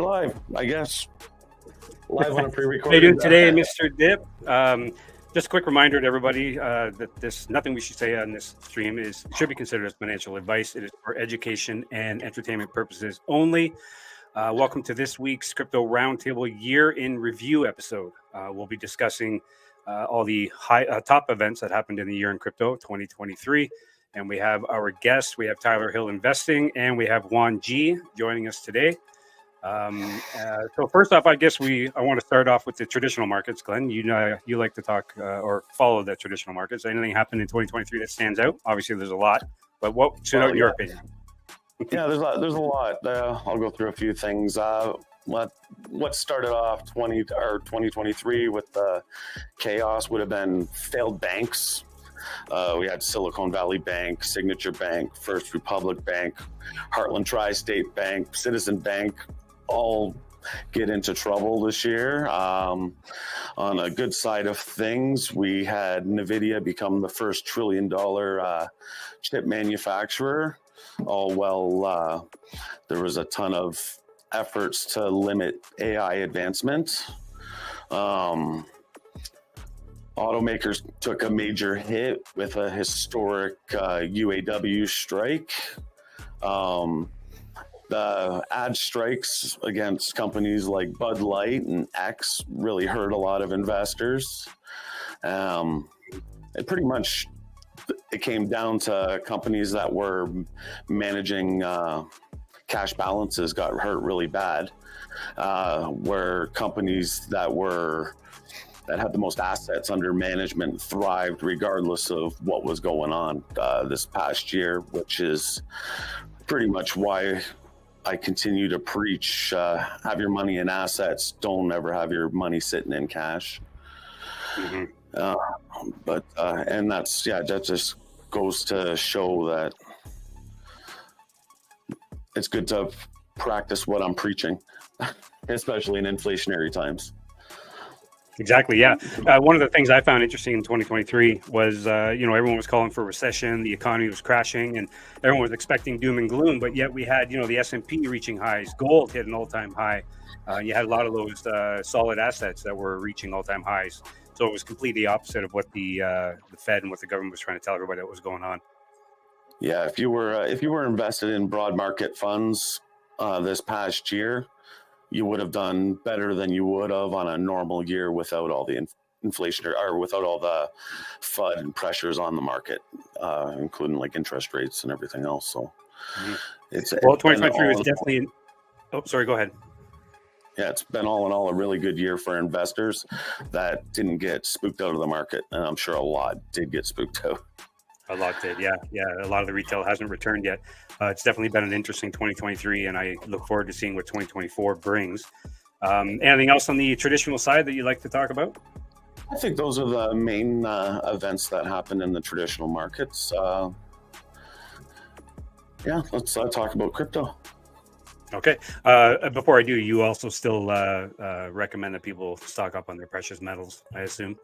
We're live, I guess. Live on a pre-recorded. How you doing today, Mr. Dip? Just a quick reminder to everybody that nothing we should say on this stream should be considered as financial advice. It is for education and entertainment purposes only. Welcome to this week's Crypto Roundtable Year in Review episode. We'll be discussing all the top events that happened in the year in crypto 2023. And we have our guests. We have Tyler Hill Investing, and we have Juan G joining us today. So first off, I guess I want to start off with the traditional markets. Glenn, you like to talk or follow the traditional markets. Anything happened in 2023 that stands out? Obviously, there's a lot, but what stood out in your opinion? Yeah, there's a lot. I'll go through a few things. What started off 2023 with the chaos would have been failed banks. We had Silicon Valley Bank, Signature Bank, First Republic Bank, Heartland Tri-State Bank, Citizen Bank, all get into trouble this year. On a good side of things, we had NVIDIA become the first $1 trillion chip manufacturer. There was a ton of efforts to limit AI advancement. Automakers took a major hit with a historic UAW strike. The ad strikes against companies like Bud Light and X really hurt a lot of investors. It came down to companies that were managing cash balances got hurt really bad, where companies that had the most assets under management thrived regardless of what was going on this past year, which is pretty much why I continue to preach, have your money in assets, don't ever have your money sitting in cash. Mm-hmm. That just goes to show that it's good to practice what I'm preaching, especially in inflationary times. Exactly. Yeah. One of the things I found interesting in 2023 was, everyone was calling for a recession. The economy was crashing and everyone was expecting doom and gloom. But yet we had, the S&P reaching highs. Gold hit an all-time high. You had a lot of those solid assets that were reaching all-time highs. So it was completely opposite of what the Fed and what the government was trying to tell everybody that was going on. Yeah. If you were invested in broad market funds this past year, you would have done better than you would have on a normal year without all the inflation or without all the FUD and pressures on the market, including like interest rates and everything else. So, 2023 was definitely. Oh, sorry. Go ahead. Yeah, it's been all in all a really good year for investors that didn't get spooked out of the market, and I'm sure a lot did get spooked out. A lot did, yeah. A lot of the retail hasn't returned yet. It's definitely been an interesting 2023, and I look forward to seeing what 2024 brings. Anything else on the traditional side that you'd like to talk about? I think those are the main events that happened in the traditional markets. Let's talk about crypto. Okay. Before I do, you also still recommend that people stock up on their precious metals, I assume?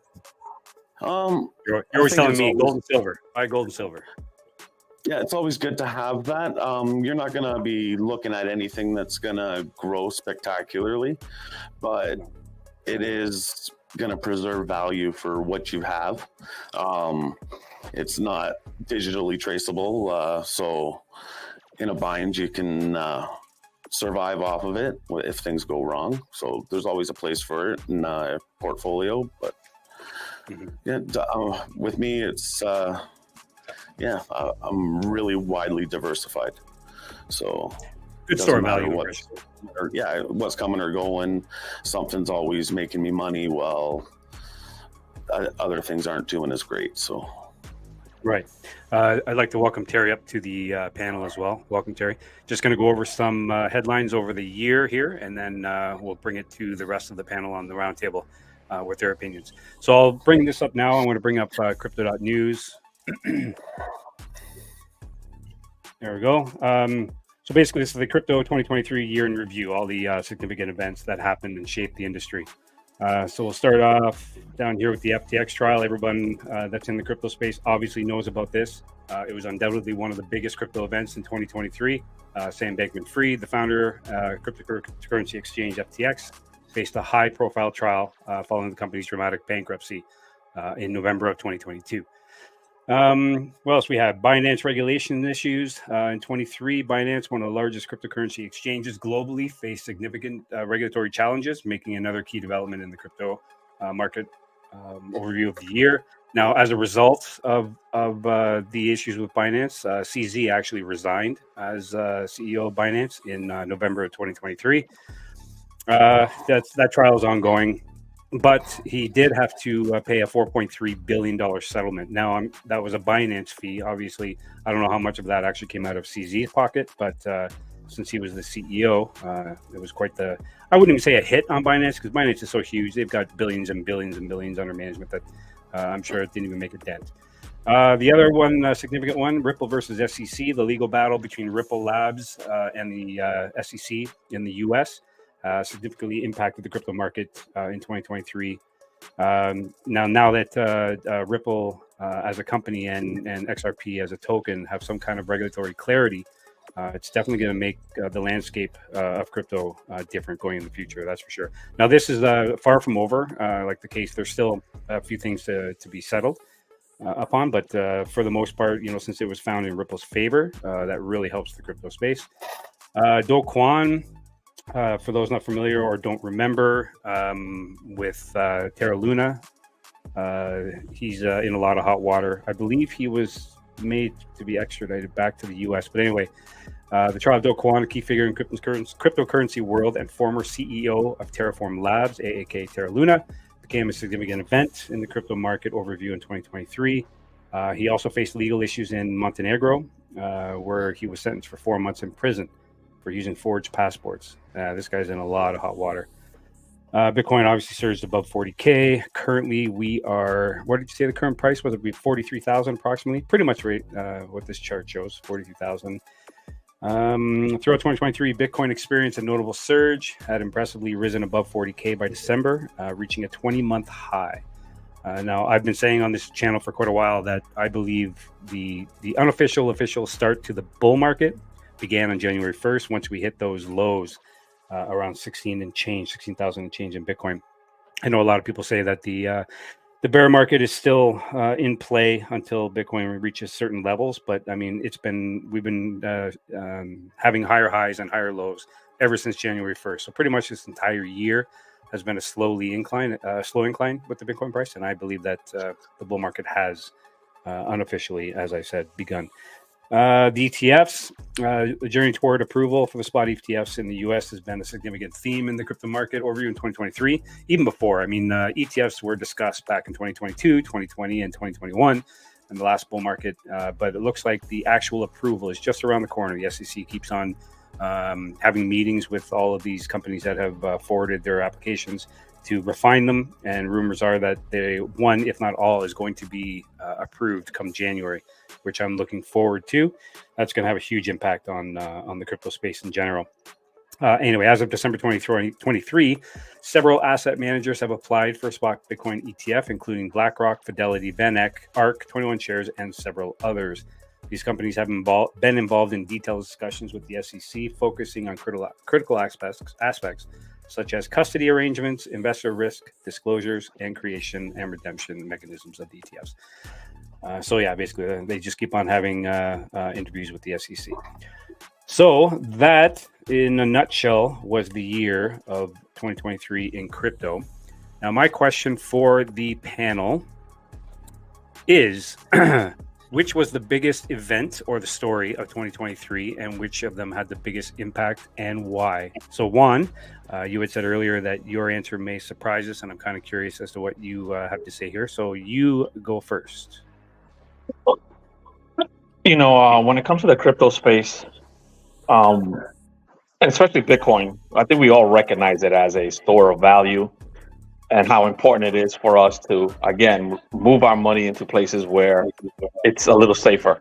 You're always telling me gold and silver. Buy gold and silver. Yeah, it's always good to have that. You're not going to be looking at anything that's going to grow spectacularly, but it is going to preserve value for what you have. It's not digitally traceable, so in a bind you can survive off of it if things go wrong. So there's always a place for it in a portfolio, but with me, it's I'm really widely diversified. So good store value. What's coming or going. Something's always making me money while other things aren't doing as great. So, right. I'd like to welcome Terry up to the panel as well. Welcome, Terry. Just going to go over some headlines over the year here, and then we'll bring it to the rest of the panel on the roundtable. With their opinions. So I'll bring this up now. I'm going to bring up crypto.news. There we go. So basically, this is the crypto 2023 year in review, all the significant events that happened and shaped the industry. So we'll start off down here with the FTX trial. Everyone that's in the crypto space obviously knows about this. It was undoubtedly one of the biggest crypto events in 2023. Sam Bankman-Fried, the founder, cryptocurrency exchange FTX, faced a high-profile trial following the company's dramatic bankruptcy in November of 2022. What else we have? Binance regulation issues. In 23, Binance, one of the largest cryptocurrency exchanges globally, faced significant regulatory challenges, making another key development in the crypto market overview of the year. Now, as a result of the issues with Binance, CZ actually resigned as CEO of Binance in November of 2023. That trial is ongoing. But he did have to pay a $4.3 billion settlement. Now, that was a Binance fee. Obviously, I don't know how much of that actually came out of CZ's pocket, but since he was the CEO, it was quite the, I wouldn't even say a hit on Binance, because Binance is so huge. They've got billions and billions and billions under management that I'm sure it didn't even make a dent. The other one, significant one, Ripple versus SEC, the legal battle between Ripple Labs and the SEC in the US. Significantly impacted the crypto market in 2023. Now that Ripple as a company and XRP as a token have some kind of regulatory clarity, it's definitely going to make the landscape of crypto different going in the future. That's for sure. Now, this is far from over. Like the case, there's still a few things to be settled upon, but for the most part, since it was found in Ripple's favor, that really helps the crypto space. Do Kwon. For those not familiar or don't remember, with Terra Luna, he's in a lot of hot water. I believe he was made to be extradited back to the U.S. But anyway, the trial of Do Kwon, a key figure in cryptocurrency world and former CEO of Terraform Labs, aka Terra Luna, became a significant event in the crypto market overview in 2023. He also faced legal issues in Montenegro, where he was sentenced for 4 months in prison for using forged passports. This guy's in a lot of hot water. Bitcoin obviously surged above 40K. Currently, we are, what did you say the current price was? It would be 43,000 approximately. Pretty much right what this chart shows, 42,000. Throughout 2023, Bitcoin experienced a notable surge, had impressively risen above 40K by December, reaching a 20-month high. Now, I've been saying on this channel for quite a while that I believe the unofficial start to the bull market began on January 1st once we hit those lows around 16,000 and change in Bitcoin. I know a lot of people say that the bear market is still in play until Bitcoin reaches certain levels, but I mean we've been having higher highs and higher lows ever since January 1st. So pretty much this entire year has been a slow incline with the Bitcoin price, and I believe that the bull market has unofficially, as I said, begun. The ETFs, the journey toward approval for the spot ETFs in the US has been a significant theme in the crypto market overview in 2023. Even before, ETFs were discussed back in 2022, 2020, and 2021 in the last bull market. But it looks like the actual approval is just around the corner. The SEC keeps on having meetings with all of these companies that have forwarded their applications to refine them. And rumors are that one, if not all, is going to be approved come January, which I'm looking forward to. That's going to have a huge impact on the crypto space in general. Anyway, as of December 2023, several asset managers have applied for a spot Bitcoin ETF, including BlackRock, Fidelity, VanEck, ARK, 21 Shares, and several others. These companies have been involved in detailed discussions with the SEC, focusing on critical aspects such as custody arrangements, investor risk, disclosures, and creation and redemption mechanisms of the ETFs. So yeah, basically they just keep on having interviews with the SEC. So that, in a nutshell, was the year of 2023 in crypto. Now, my question for the panel is, which was the biggest event or the story of 2023, and which of them had the biggest impact and why? So Juan, you had said earlier that your answer may surprise us, and I'm kind of curious as to what you have to say here. So you go first. When it comes to the crypto space, and especially Bitcoin, I think we all recognize it as a store of value and how important it is for us to, again, move our money into places where it's a little safer.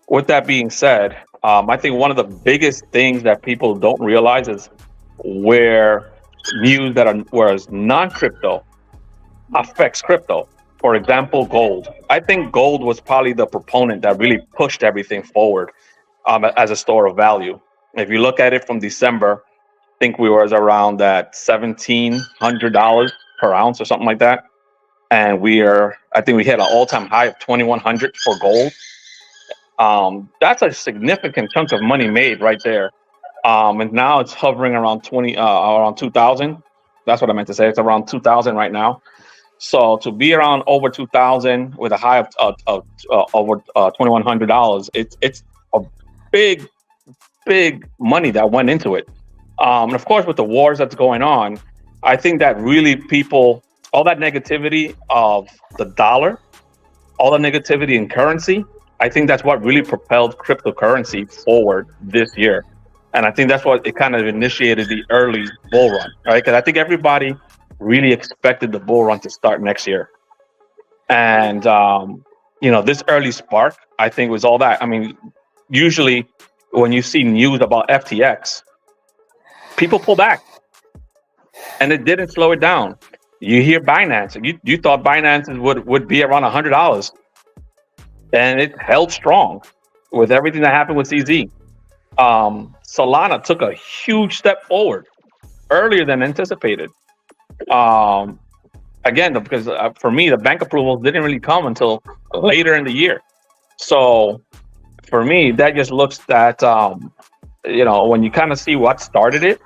With that being said, I think one of the biggest things that people don't realize is where news that are whereas non-crypto affects crypto. For example, gold. I think gold was probably the proponent that really pushed everything forward as a store of value. If you look at it from December, I think we was around that $1,700 per ounce or something like that. And I think we hit an all-time high of 2,100 for gold. That's a significant chunk of money made right there. And now it's hovering around around 2,000. That's what I meant to say. It's around 2,000 right now. So to be around over 2,000 with a high of over $2,100, it's a big money that went into it. And of course, with the wars that's going on, I think that really all that negativity of the dollar, all the negativity in currency, I think that's what really propelled cryptocurrency forward this year. And I think that's what it kind of initiated the early bull run, right? Because I think everybody really expected the bull run to start next year. And, this early spark, I think, was all that. I mean, usually when you see news about FTX, people pull back. And it didn't slow it down. You hear Binance. You thought Binance would be around $100. And it held strong with everything that happened with CZ. Solana took a huge step forward earlier than anticipated. Again, because for me, the bank approvals didn't really come until later in the year. So for me, that just looks at, when you kind of see what started it,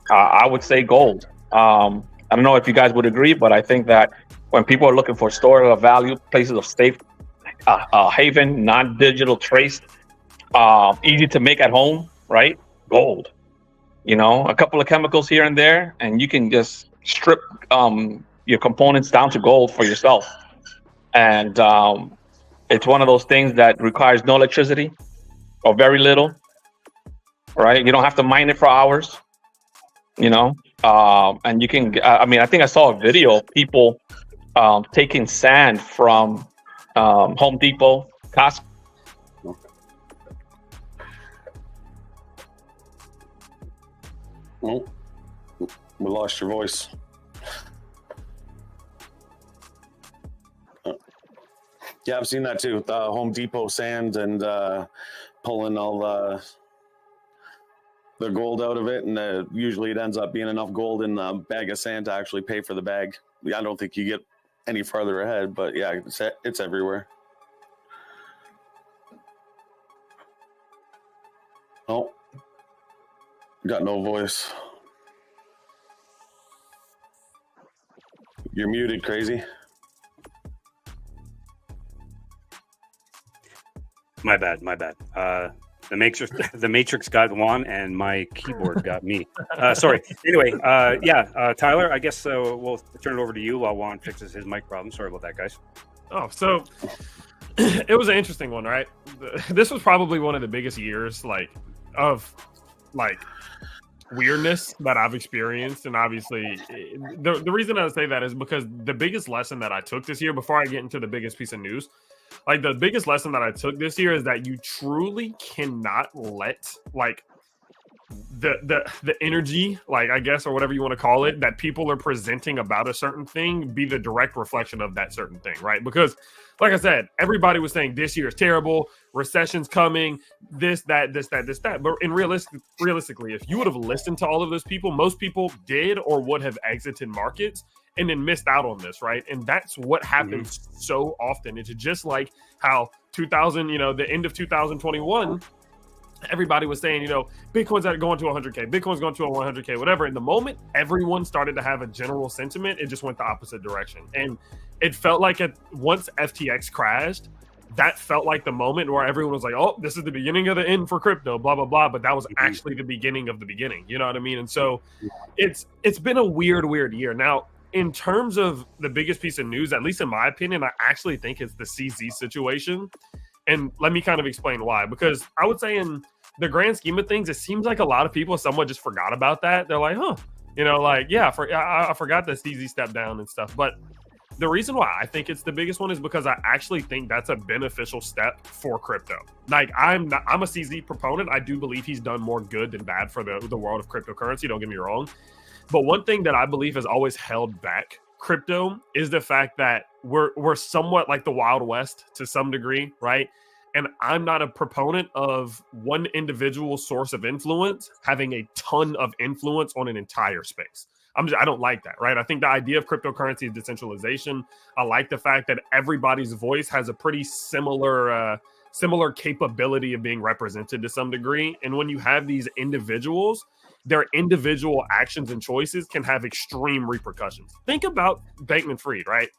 I would say gold. I don't know if you guys would agree, but I think that when people are looking for storage of value, places of safe haven, non-digital traced, easy to make at home, right? Gold. A couple of chemicals here and there, and you can just strip your components down to gold for yourself. And it's one of those things that requires no electricity or very little, right? You don't have to mine it for hours, and you can, I think I saw a video of people taking sand from Home Depot, Costco. Oh, we lost your voice. Yeah, I've seen that too. Home Depot sand and pulling all the gold out of it, and usually it ends up being enough gold in the bag of sand to actually pay for the bag. I don't think you get any farther ahead, but yeah, it's everywhere. Oh, got no voice. You're muted, Crazy. My bad. The Matrix got Juan, and my keyboard got me. Sorry. Anyway, Tyler, I guess we'll turn it over to you while Juan fixes his mic problem. Sorry about that, guys. Oh, so it was an interesting one, right? This was probably one of the biggest years, of weirdness that I've experienced. And obviously, the reason I say that is because the biggest lesson that I took this year, before I get into the biggest piece of news, the biggest lesson that I took this year is that you truly cannot let the energy, I guess, or whatever you want to call it, that people are presenting about a certain thing be the direct reflection of that certain thing, right? Because like I said, everybody was saying this year is terrible, recession's coming, this, that. But realistically, if you would have listened to all of those people, most people did or would have exited markets and then missed out on this, right? And that's what happens so often. It's just like how 2000, the end of 2021, everybody was saying, Bitcoin's going to 100K, Bitcoin's going to a 100K, whatever. And the moment everyone started to have a general sentiment, it just went the opposite direction. And it felt like once FTX crashed, that felt like the moment where everyone was like, oh, this is the beginning of the end for crypto, blah, blah, blah. But that was actually the beginning of the beginning. You know what I mean? And so it's been a weird year. Now, in terms of the biggest piece of news, at least in my opinion, I actually think it's the CZ situation. And let me kind of explain why. Because I would say in the grand scheme of things, it seems like a lot of people somewhat just forgot about that. They're like, I forgot that CZ stepped down and stuff. But the reason why I think it's the biggest one is because I actually think that's a beneficial step for crypto. I'm a CZ proponent. I do believe he's done more good than bad for the world of cryptocurrency. Don't get me wrong. But one thing that I believe has always held back crypto is the fact that we're somewhat like the Wild West to some degree, right? And I'm not a proponent of one individual source of influence having a ton of influence on an entire space. I don't like that, right? I think the idea of cryptocurrency is decentralization. I like the fact that everybody's voice has a pretty similar capability of being represented to some degree. And when you have these individuals, their individual actions and choices can have extreme repercussions. Think about Bankman-Fried, right?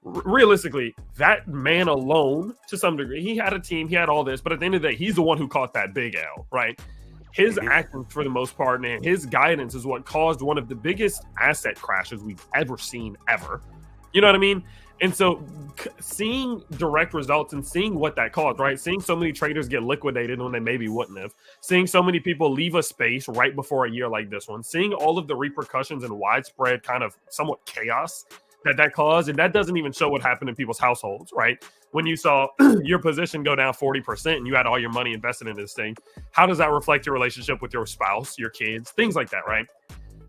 Realistically, that man alone, to some degree, he had a team, he had all this, but at the end of the day, he's the one who caught that big L, right? His actions, for the most part, and his guidance is what caused one of the biggest asset crashes we've ever seen, ever. You know what I mean? And so seeing direct results and seeing what that caused, right? Seeing so many traders get liquidated when they maybe wouldn't have. Seeing so many people leave a space right before a year like this one. Seeing all of the repercussions and widespread kind of somewhat chaos that caused. And that doesn't even show what happened in people's households, right? When you saw your position go down 40% and you had all your money invested in this thing, how does that reflect your relationship with your spouse, your kids, things like that, right?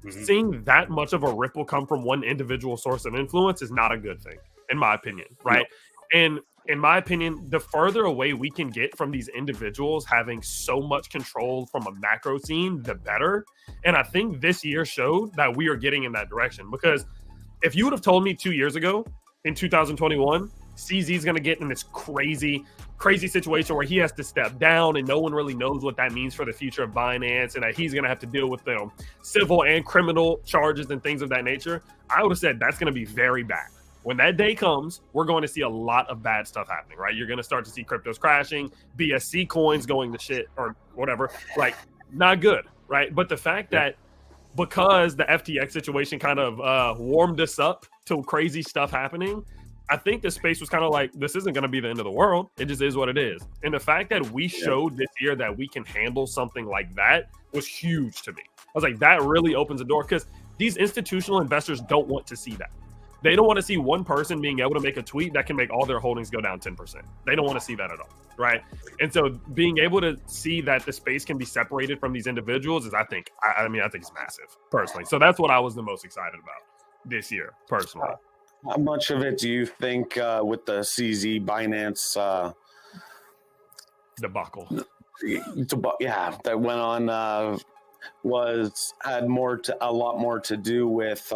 Mm-hmm. Seeing that much of a ripple come from one individual source of influence is not a good thing, in my opinion, right? No. And in my opinion, the further away we can get from these individuals having so much control from a macro scene, the better. And I think this year showed that we are getting in that direction, because if you would have told me 2 years ago in 2021, CZ is going to get in this crazy situation where he has to step down and no one really knows what that means for the future of Binance, and that he's going to have to deal with civil and criminal charges and things of that nature, I would have said that's going to be very bad. When that day comes, we're going to see a lot of bad stuff happening, right? You're going to start to see cryptos crashing, BSC coins going to shit or whatever, like not good, right? But the fact that because the FTX situation kind of warmed us up to crazy stuff happening, I think the space was kind of like, this isn't going to be the end of the world. It just is what it is. And the fact that we showed this year that we can handle something like that was huge to me. I was like, that really opens the door, because these institutional investors don't want to see that. They don't want to see one person being able to make a tweet that can make all their holdings go down 10%. They don't want to see that at all, right? And so being able to see that the space can be separated from these individuals is, I think it's massive, personally. So that's what I was the most excited about this year, personally. How much of it do you think with the CZ Binance debacle? That went on had a lot more to do with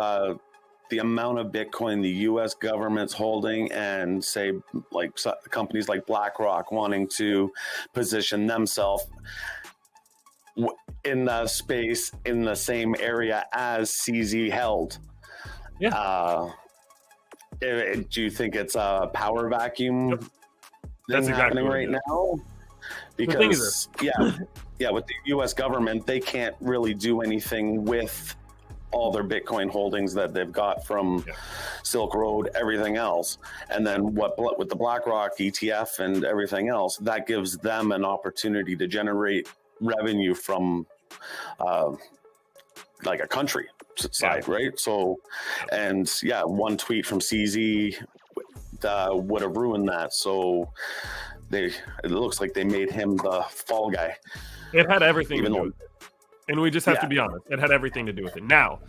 the amount of Bitcoin the U.S. government's holding, and say like companies like BlackRock wanting to position themselves in the space in the same area as CZ held. Yeah. Do you think it's a power vacuum thing happening right now? Because with the U.S. government, they can't really do anything with all their Bitcoin holdings that they've got from Silk Road, everything else. And then with the BlackRock ETF and everything else, that gives them an opportunity to generate revenue from like a country side, right? So, and one tweet from CZ would have ruined that. So it looks like they made him the fall guy. It had everything to do with it. And we just have to be honest. It had everything to do with it. Now,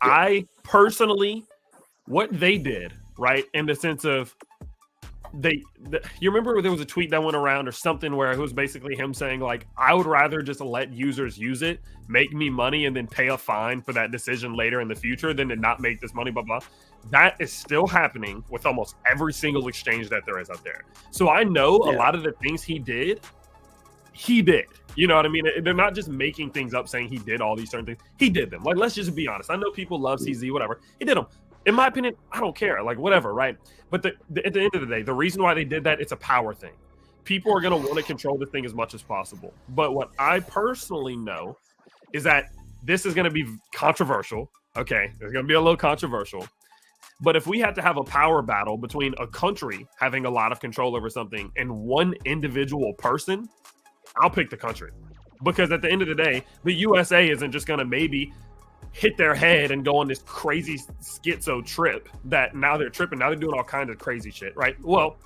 I personally, what they did, right, in the sense of you remember there was a tweet that went around or something where it was basically him saying, like, I would rather just let users use it, make me money, and then pay a fine for that decision later in the future than to not make this money, blah, blah. That is still happening with almost every single exchange that there is out there. So I know a lot of the things he did. You know what I mean? They're not just making things up saying he did all these certain things. He did them. Like, let's just be honest. I know people love CZ, whatever. He did them. In my opinion, I don't care. Like, whatever, right? But at the end of the day, the reason why they did that, it's a power thing. People are going to want to control the thing as much as possible. But what I personally know is that this is going to be controversial. Okay, it's going to be a little controversial. But if we had to have a power battle between a country having a lot of control over something and one individual person, I'll pick the country, because at the end of the day, the USA isn't just going to maybe hit their head and go on this crazy schizo trip that now they're tripping. Now they're doing all kinds of crazy shit, right? Well,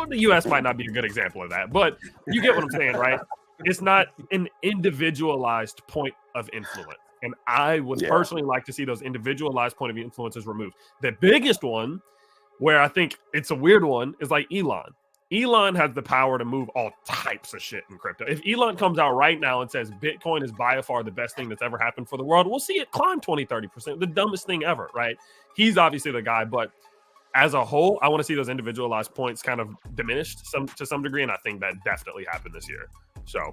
the US might not be a good example of that, but you get what I'm saying, right? It's not an individualized point of influence. And I would personally like to see those individualized point of view influences removed. The biggest one, where I think it's a weird one, is like Elon. Elon has the power to move all types of shit in crypto. If Elon comes out right now and says Bitcoin is by far the best thing that's ever happened for the world, we'll see it climb 20-30%. The dumbest thing ever, right? He's obviously the guy, but as a whole, I want to see those individualized points kind of diminished to some degree, and I think that definitely happened this year. So,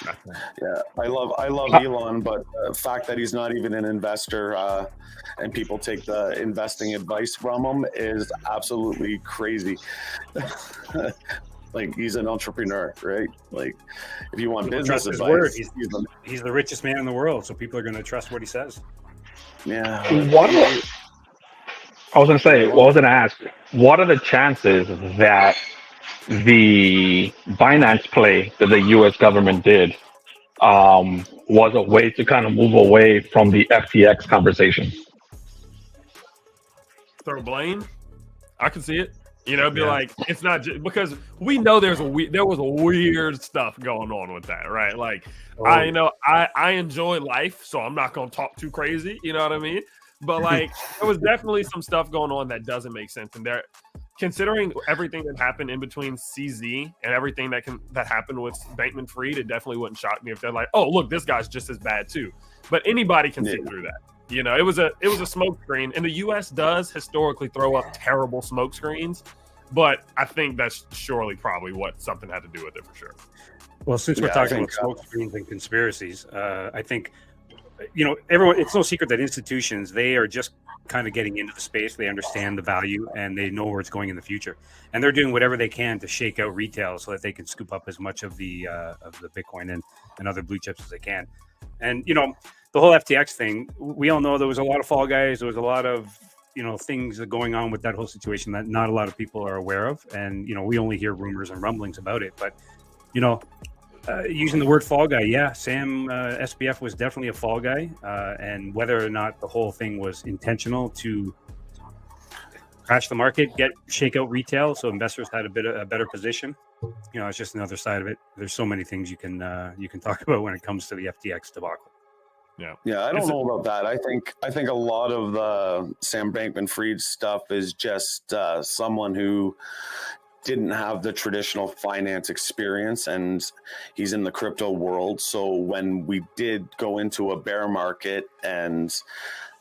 yeah, I love Elon, but the fact that he's not even an investor and people take the investing advice from him is absolutely crazy. Like, he's an entrepreneur, right? Like, if you want business advice, he's the richest man in the world, so people are going to trust what he says. Yeah. I was going to ask, what are the chances that the Binance play that the U.S. government did was a way to kind of move away from the FTX conversation? Throw blame? I can see it. You know, be like, it's not just because we know there was weird stuff going on with that, right? Like, I enjoy life, so I'm not going to talk too crazy. You know what I mean? But like, there was definitely some stuff going on that doesn't make sense. And there, considering everything that happened in between CZ and everything that happened with Bankman-Fried, it definitely wouldn't shock me if they're like, oh, look, this guy's just as bad too. But anybody can see through that. You know, it was a smoke screen, and the U.S. does historically throw up terrible smoke screens. But I think that's surely probably what something had to do with it for sure. Well, since we're talking about smoke screens and conspiracies, I think, you know, it's no secret that institutions, they are just kind of getting into the space. They understand the value and they know where it's going in the future. And they're doing whatever they can to shake out retail so that they can scoop up as much of the Bitcoin and other blue chips as they can. And, you know, the whole FTX thing, we all know there was a lot of fall guys. There was a lot of, you know, things going on with that whole situation that not a lot of people are aware of. And, you know, we only hear rumors and rumblings about it. But, you know, using the word fall guy, Sam SBF was definitely a fall guy. And whether or not the whole thing was intentional to crash the market, shake out retail, so investors had a better position, you know, it's just another side of it. There's so many things you can talk about when it comes to the FTX debacle. Yeah, I don't know about that. I think a lot of the Sam Bankman-Fried stuff is just someone who didn't have the traditional finance experience, and he's in the crypto world. So when we did go into a bear market and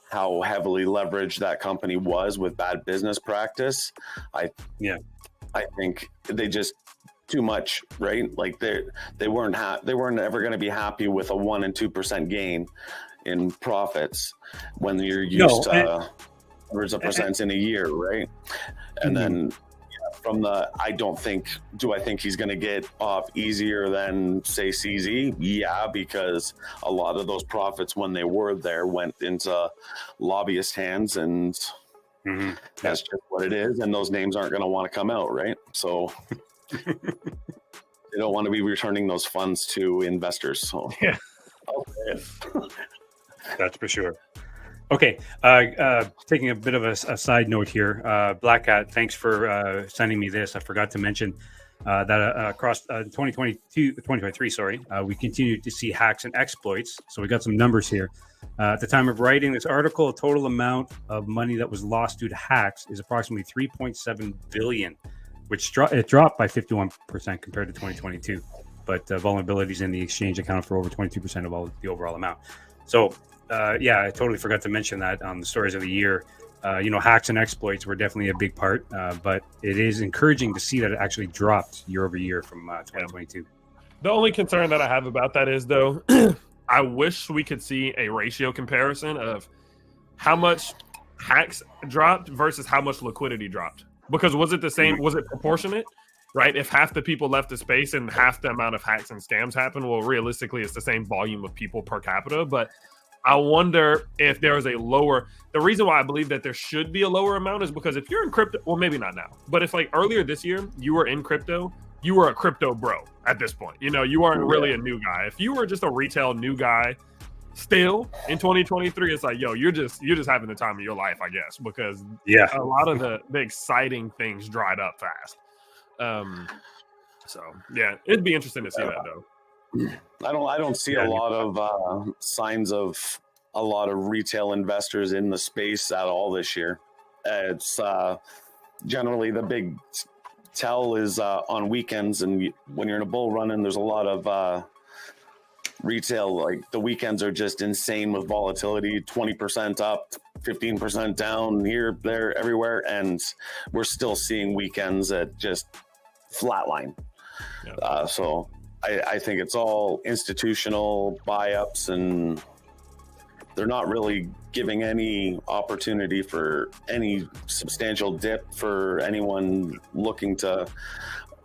how heavily leveraged that company was with bad business practice, I think they just too much, right? Like they weren't ever going to be happy with a 1% and 2% gain in profits when you're used to hundreds of percents in a year, right? And then from I think he's going to get off easier than say CZ? Yeah, because a lot of those profits when they were there went into lobbyist hands, and that's just what it is. And those names aren't going to want to come out, right? So they don't want to be returning those funds to investors. So yeah, that's for sure. Okay, taking a bit of a side note here. Black Hat, thanks for sending me this. I forgot to mention that across 2023, we continued to see hacks and exploits. So we got some numbers here. At the time of writing this article, the total amount of money that was lost due to hacks is approximately $3.7 billion, which it dropped by 51% compared to 2022. But vulnerabilities in the exchange accounted for over 22% of the overall amount. So, I totally forgot to mention that on the stories of the year. Hacks and exploits were definitely a big part, but it is encouraging to see that it actually dropped year over year from 2022. The only concern that I have about that is, though, I wish we could see a ratio comparison of how much hacks dropped versus how much liquidity dropped. Because was it the same? Was it proportionate? Right? If half the people left the space and half the amount of hacks and scams happened, well, realistically, it's the same volume of people per capita. But I wonder if there is a lower. The reason why I believe that there should be a lower amount is because if you're in crypto, well, maybe not now, but if like earlier this year you were in crypto, you were a crypto bro at this point. You know, you weren't really a new guy. If you were just a retail new guy, still in 2023, it's like, yo, you're just having the time of your life, I guess, because a lot of the exciting things dried up fast. So yeah, it'd be interesting to see that though. I don't see a lot of signs of a lot of retail investors in the space at all this year. It's generally the big tell is on weekends, and when you're in a bull run and there's a lot of retail, like the weekends are just insane with volatility, 20% up, 15% down here, there, everywhere, and we're still seeing weekends at just flatline. Yeah. So I think it's all institutional buy-ups, and they're not really giving any opportunity for any substantial dip for anyone looking to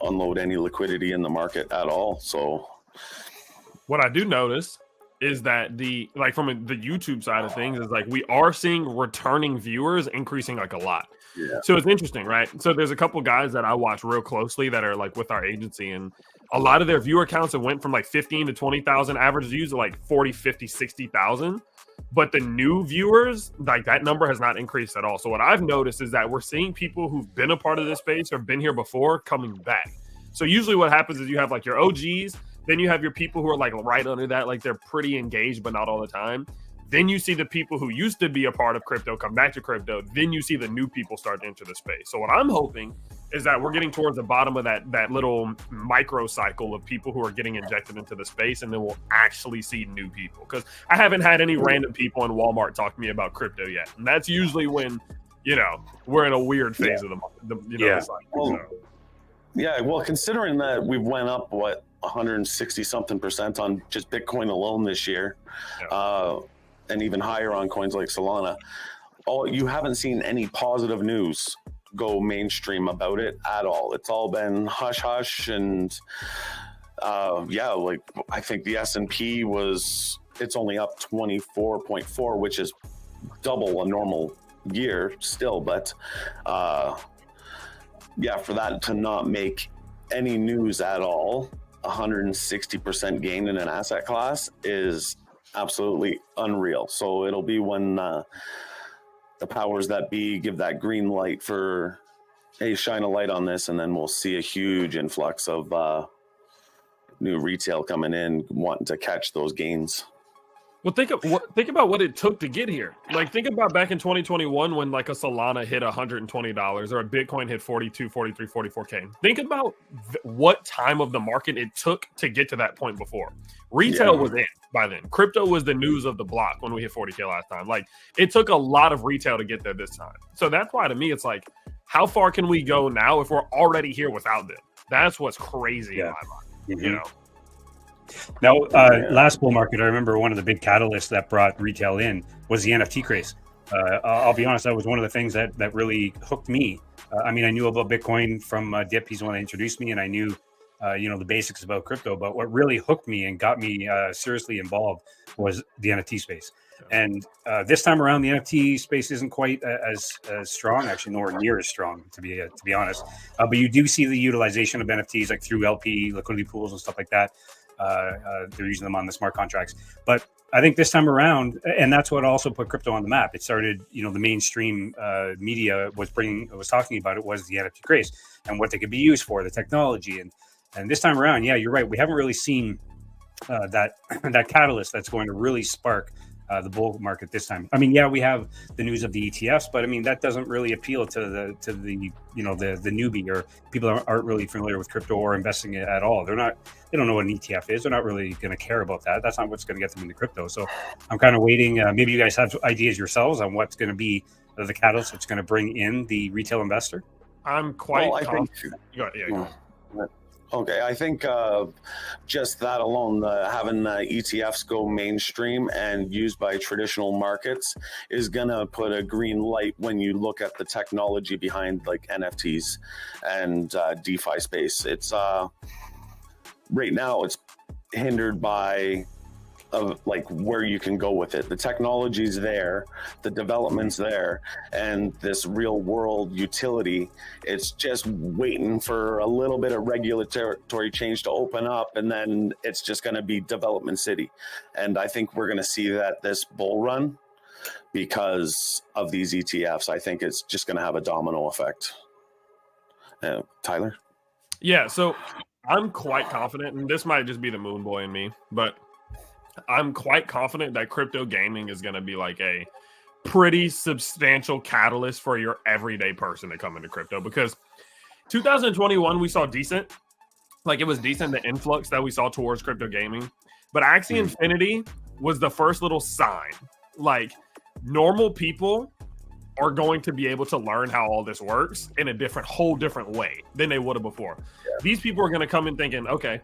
unload any liquidity in the market at all. So what I do notice is that from the YouTube side of things is like we are seeing returning viewers increasing like a lot. Yeah. So it's interesting, right? So there's a couple guys that I watch real closely that are like with our agency, and a lot of their viewer counts have went from like 15 to 20,000 average views to like 40, 50, 60,000. But the new viewers, like that number has not increased at all. So what I've noticed is that we're seeing people who've been a part of this space or been here before coming back. So usually what happens is you have like your OGs, then you have your people who are like right under that, like they're pretty engaged, but not all the time. Then you see the people who used to be a part of crypto come back to crypto. Then you see the new people start to enter the space. So what I'm hoping is that we're getting towards the bottom of that little micro cycle of people who are getting injected into the space, and then we'll actually see new people. Because I haven't had any random people in Walmart talk to me about crypto yet, and that's usually when we're in a weird phase of the cycle. Well, yeah, well, considering that we went up 160 something percent on just Bitcoin alone this year, and even higher on coins like Solana, you haven't seen any positive news go mainstream about it at all. It's all been hush hush, and like I think the S&P it's only up 24.4, which is double a normal year still, but for that to not make any news at all, 160% gain in an asset class is absolutely unreal. So it'll be when the powers that be give that green light for, hey, shine a light on this, and then we'll see a huge influx of new retail coming in wanting to catch those gains. Well, think about what it took to get here. Like, think about back in 2021 when like a Solana hit $120 or a Bitcoin hit 42, 43, 44K. Think about what time of the market it took to get to that point before. Retail was in by then. Crypto was the news of the block when we hit 40K last time. Like, it took a lot of retail to get there this time. So that's why, to me, it's like, how far can we go now if we're already here without them? That's what's crazy in my mind, you know? Now, last bull market, I remember one of the big catalysts that brought retail in was the NFT craze. I'll be honest, that was one of the things that really hooked me. I knew about Bitcoin from Dip. He's the one that introduced me, and I knew, the basics about crypto. But what really hooked me and got me seriously involved was the NFT space. And this time around, the NFT space isn't quite as strong, actually, nowhere near as strong, to be honest. But you do see the utilization of NFTs like through LP liquidity pools and stuff like that. They're using them on the smart contracts, but I think this time around, and that's what also put crypto on the map. It started, the mainstream media was talking about it, was the NFT craze and what they could be used for, the technology, and this time around, you're right. We haven't really seen that catalyst that's going to really spark the bull market this time. We have the news of the ETFs, but that doesn't really appeal to the the newbie or people that aren't really familiar with crypto or investing at all. They don't know what an ETF is. They're not really going to care about that. That's not what's going to get them into crypto. So I'm kind of waiting. Maybe you guys have ideas yourselves on what's going to be the catalyst that's going to bring in the retail investor. I'm quite confident. Okay, I think just that alone, having ETFs go mainstream and used by traditional markets is going to put a green light when you look at the technology behind like NFTs and DeFi space. It's right now it's hindered by like where you can go with it. The technology's there, the development's there, and this real world utility, it's just waiting for a little bit of regulatory change to open up, and then it's just going to be development city. And I think we're going to see that this bull run because of these ETFs. I think it's just going to have a domino effect. Tyler? Yeah, so I'm quite confident, and this might just be the moon boy in me, but I'm quite confident that crypto gaming is going to be like a pretty substantial catalyst for your everyday person to come into crypto, because 2021 we saw decent, like it was decent, the influx that we saw towards crypto gaming, but Axie Infinity was the first little sign, like normal people are going to be able to learn how all this works in a whole different way than they would have before. Yeah. These people are going to come in thinking, okay,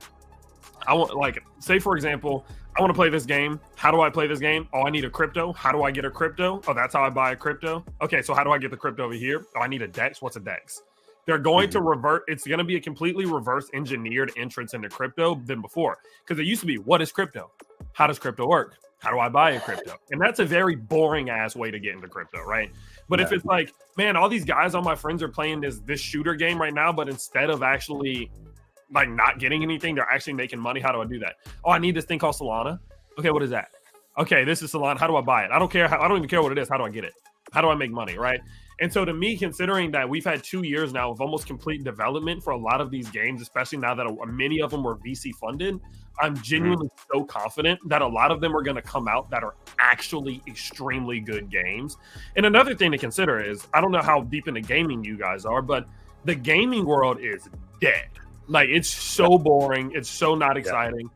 I want, like, say for example, I want to play this game. How do I play this game? Oh, I need a crypto. How do I get a crypto? Oh, that's how I buy a crypto. Okay, so how do I get the crypto over here? Oh, I need a DEX. What's a DEX? They're going to revert. It's going to be a completely reverse engineered entrance into crypto than before. Because it used to be, what is crypto? How does crypto work? How do I buy a crypto? And that's a very boring ass way to get into crypto, right? But if it's like, man, all these guys, all my friends are playing this shooter game right now, but instead of actually like not getting anything, they're actually making money. How do I do that? Oh, I need this thing called Solana. Okay, what is that? Okay, this is Solana. How do I buy it? I don't care. I don't even care what it is. How do I get it? How do I make money, right? And so to me, considering that we've had 2 years now of almost complete development for a lot of these games, especially now that many of them were VC funded, I'm genuinely so confident that a lot of them are going to come out that are actually extremely good games. And another thing to consider is, I don't know how deep into gaming you guys are, but the gaming world is dead. Like, it's so boring. It's so not exciting.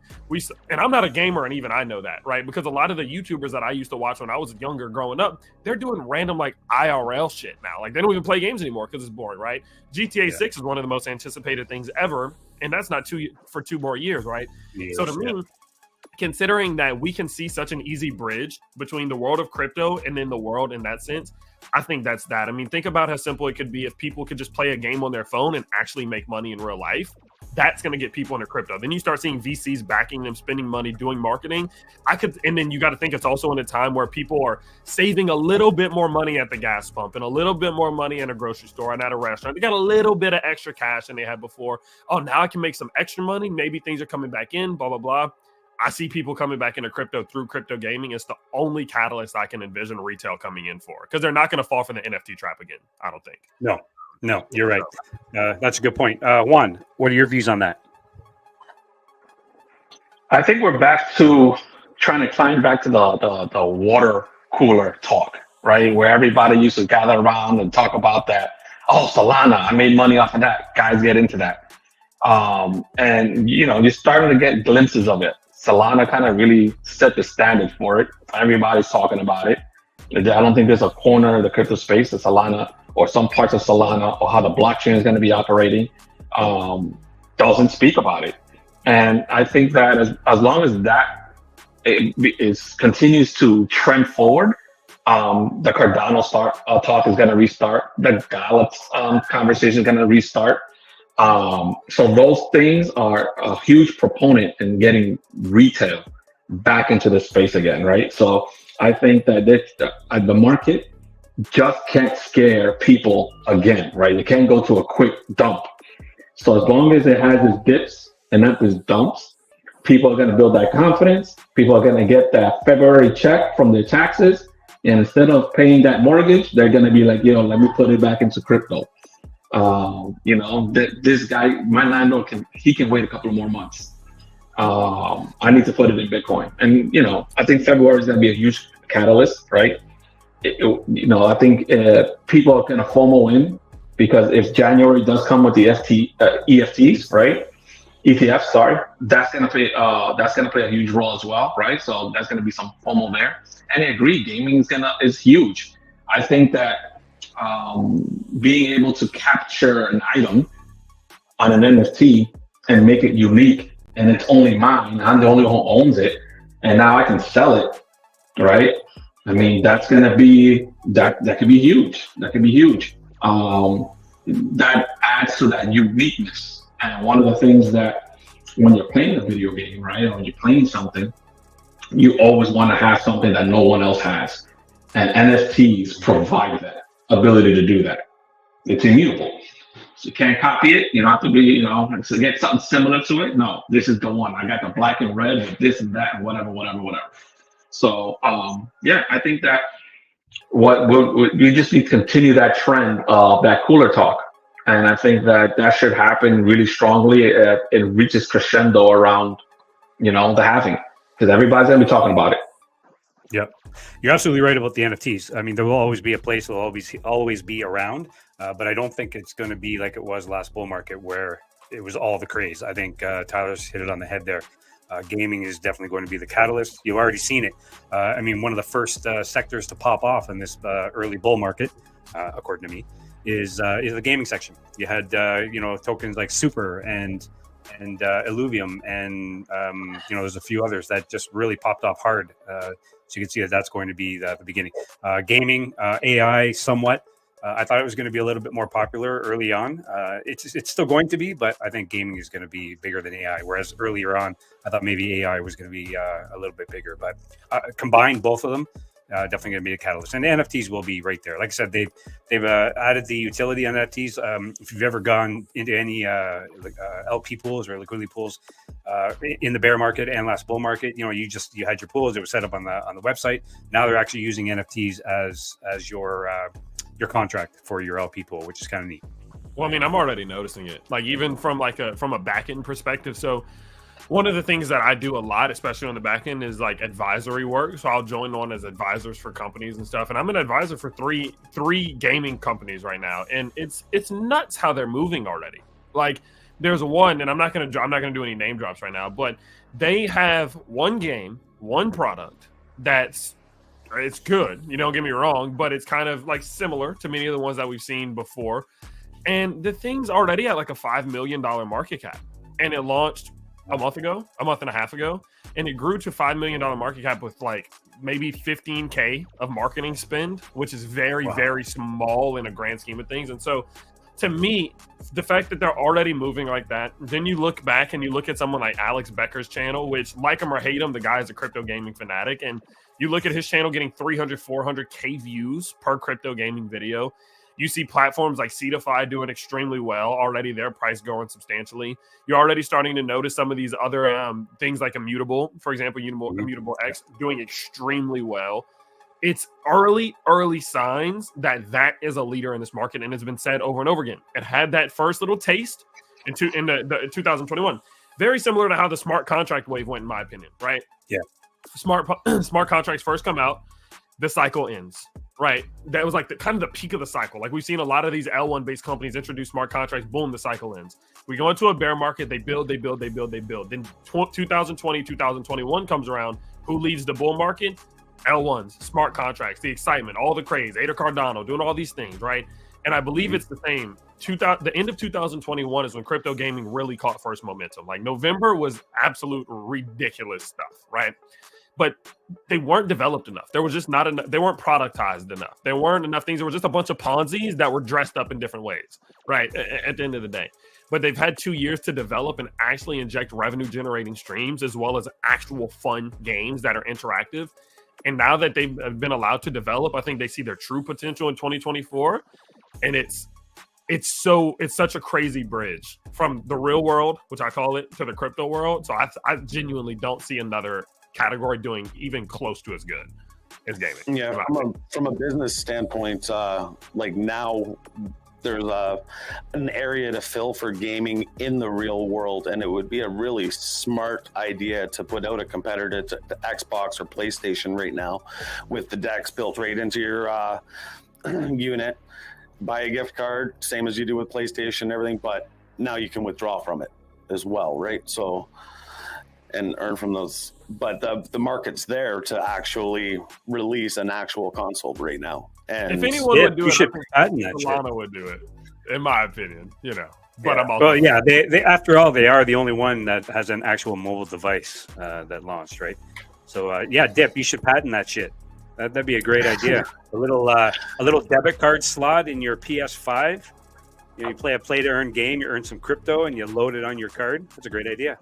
And I'm not a gamer, and even I know that, right? Because a lot of the YouTubers that I used to watch when I was younger growing up, they're doing random, like, IRL shit now. Like, they don't even play games anymore because it's boring, right? GTA 6 is one of the most anticipated things ever, and that's not for 2 more years, right? Yes, so to me, considering that we can see such an easy bridge between the world of crypto and then the world in that sense, I think that's that. I mean, think about how simple it could be if people could just play a game on their phone and actually make money in real life. That's going to get people into crypto. Then you start seeing VCs backing them, spending money, doing marketing. And then you got to think it's also in a time where people are saving a little bit more money at the gas pump and a little bit more money in a grocery store and at a restaurant. They got a little bit of extra cash than they had before. Oh, now I can make some extra money. Maybe things are coming back in, blah, blah, blah. I see people coming back into crypto through crypto gaming. It's the only catalyst I can envision retail coming in for, because they're not going to fall for the NFT trap again, I don't think. No, you're right. That's a good point. Juan, what are your views on that? I think we're back to trying to climb back to the water cooler talk, right? Where everybody used to gather around and talk about that. Oh, Solana, I made money off of that. Guys get into that. And, you're starting to get glimpses of it. Solana kind of really set the standard for it. Everybody's talking about it. I don't think there's a corner of the crypto space that Solana or some parts of Solana or how the blockchain is going to be operating doesn't speak about it. And I think that as long as that continues to trend forward, the Cardano talk is going to restart. The Gallup's conversation is going to restart. So those things are a huge proponent in getting retail back into the space again, right? So I think that the market just can't scare people again, right? It can't go to a quick dump. So as long as it has its dips and not its dumps, people are going to build that confidence. People are going to get that February check from their taxes. And instead of paying that mortgage, they're going to be like, let me put it back into crypto. This guy, my landlord can wait a couple of more months. I need to put it in Bitcoin. And, I think February is going to be a huge catalyst, right? I think people are going to FOMO in, because if January does come with the EFTs, right? ETFs, sorry, that's going to play a huge role as well, right? So that's going to be some FOMO there. And I agree, gaming is huge. I think that being able to capture an item on an NFT and make it unique, and it's only mine, I'm the only one who owns it, and now I can sell it, right? I mean, that's going to be, that could be huge. That could be huge. That adds to that uniqueness. And one of the things that when you're playing a video game, right, or when you're playing something, you always want to have something that no one else has. And NFTs provide that ability to do that. It's immutable. So you can't copy it. You don't have to be, to get something similar to it. No, this is the one. I got the black and red with this and that and whatever. So, I think that we just need to continue that trend of that cooler talk, And I think that should happen really strongly. It reaches crescendo around, the halving, because everybody's going to be talking about it. Yep, you're absolutely right about the NFTs. I mean, there will always be a place; they'll always be around. But I don't think it's going to be like it was last bull market, where it was all the craze. I think Tyler's hit it on the head there. Gaming is definitely going to be the catalyst. You've already seen it. I mean, one of the first sectors to pop off in this early bull market, according to me, is the gaming section. You had tokens like Super and Illuvium, and there's a few others that just really popped off hard. So you can see that that's going to be the beginning. Gaming, AI, somewhat. I thought it was going to be a little bit more popular early on. It's still going to be, but I think gaming is going to be bigger than AI. Whereas earlier on, I thought maybe AI was going to be a little bit bigger. But combine both of them, definitely going to be a catalyst. And the NFTs will be right there. Like I said, they've added the utility on NFTs. If you've ever gone into any LP pools or liquidity pools in the bear market and last bull market, you had your pools. It was set up on the website. Now they're actually using NFTs as your contract for your LP pool, which is kind of neat. Well, I mean, I'm already noticing it. Like even from a back end perspective. So one of the things that I do a lot, especially on the back end, is like advisory work. So I'll join on as advisors for companies and stuff. And I'm an advisor for three gaming companies right now, and it's nuts how they're moving already. Like there's one, and I'm not gonna do any name drops right now, but they have one game, one product that's it's good. Don't get me wrong, but it's kind of like similar to many of the ones that we've seen before. And the thing's already at like a $5 million market cap, and it launched a month and a half ago, and it grew to $5 million market cap with like maybe 15K of marketing spend, which is very, very small in a grand scheme of things. And so to me, the fact that they're already moving like that, then you look back and you look at someone like Alex Becker's channel, which, like him or hate him, the guy is a crypto gaming fanatic, and you look at his channel getting 300, 400K views per crypto gaming video. You see platforms like Cetify doing extremely well. Already their price going substantially. You're already starting to notice some of these other things like Immutable, for example, Immutable X doing extremely well. It's early signs that is a leader in this market, and it's been said over and over again. It had that first little taste in 2021. Very similar to how the smart contract wave went, in my opinion, right? Yeah. Smart contracts first come out, the cycle ends, right? That was like the peak of the cycle. Like we've seen a lot of these L1 based companies introduce smart contracts, boom, the cycle ends. We go into a bear market, they build. Then 2020, 2021 comes around. Who leads the bull market? L1s, smart contracts, the excitement, all the craze, Ada Cardano doing all these things, right? And I believe it's the same. The end of 2021 is when crypto gaming really caught first momentum. Like November was absolute ridiculous stuff, right? But they weren't developed enough. There was just not enough. They weren't productized enough. There weren't enough things. There was just a bunch of Ponzi's that were dressed up in different ways, right? At the end of the day. But they've had 2 years to develop and actually inject revenue generating streams as well as actual fun games that are interactive. And now that they've been allowed to develop, I think they see their true potential in 2024. And it's such a crazy bridge from the real world, which I call it, to the crypto world. So I genuinely don't see another category doing even close to as good as gaming. Yeah, from a business standpoint, like now there's an area to fill for gaming in the real world, and it would be a really smart idea to put out a competitor to Xbox or PlayStation right now with the DEX built right into your unit. Buy a gift card, same as you do with PlayStation and everything, but now you can withdraw from it as well, right? So, and earn from those. But the market's there to actually release an actual console right now. And if anyone would do it, Solana would do it, in my opinion, But yeah. I'm also they after all, they are the only one that has an actual mobile device that launched, right? So Dip, you should patent that shit. That'd be a great idea. a little debit card slot in your PS5. You play a play to earn game, you earn some crypto, and you load it on your card. That's a great idea.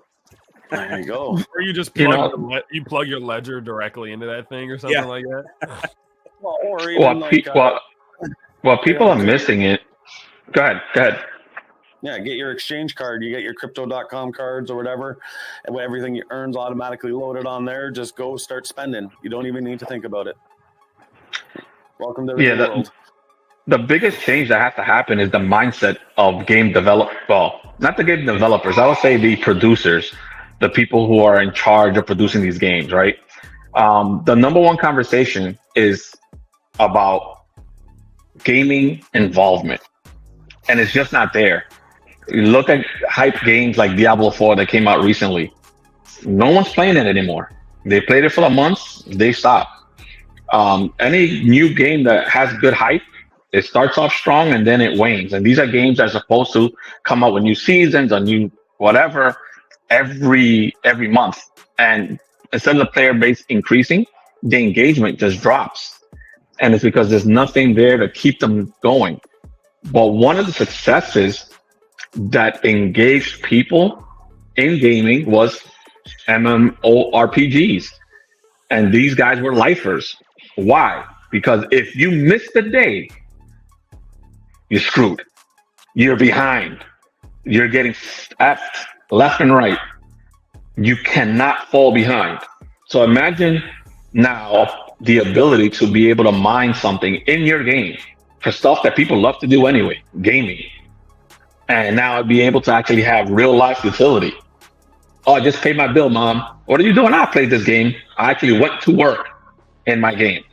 There you go. Or you just plug your ledger directly into that thing or something like that. Well, or even people are missing it. Go ahead. Yeah, get your exchange card. You get your crypto.com cards or whatever, and everything you earn's automatically loaded on there. Just go start spending. You don't even need to think about it. Welcome to the world. the biggest change that has to happen is the mindset of game develop. Well, not the game developers. I would say the producers, the people who are in charge of producing these games. Right. The number one conversation is about gaming involvement, and it's just not there. You look at hype games like Diablo 4 that came out recently. No one's playing it anymore. They played it for a month, they stopped. Any new game that has good hype, it starts off strong and then it wanes. And these are games that are supposed to come out with new seasons or new whatever every month. And instead of the player base increasing, the engagement just drops. And it's because there's nothing there to keep them going. But one of the successes that engaged people in gaming was MMORPGs. And these guys were lifers. Why? Because if you miss the day, you're screwed. You're behind. You're getting effed left and right. You cannot fall behind. So imagine now the ability to be able to mine something in your game for stuff that people love to do anyway, gaming. And now I'd be able to actually have real life utility. Oh, I just paid my bill, Mom. What are you doing? I played this game. I actually went to work in my game.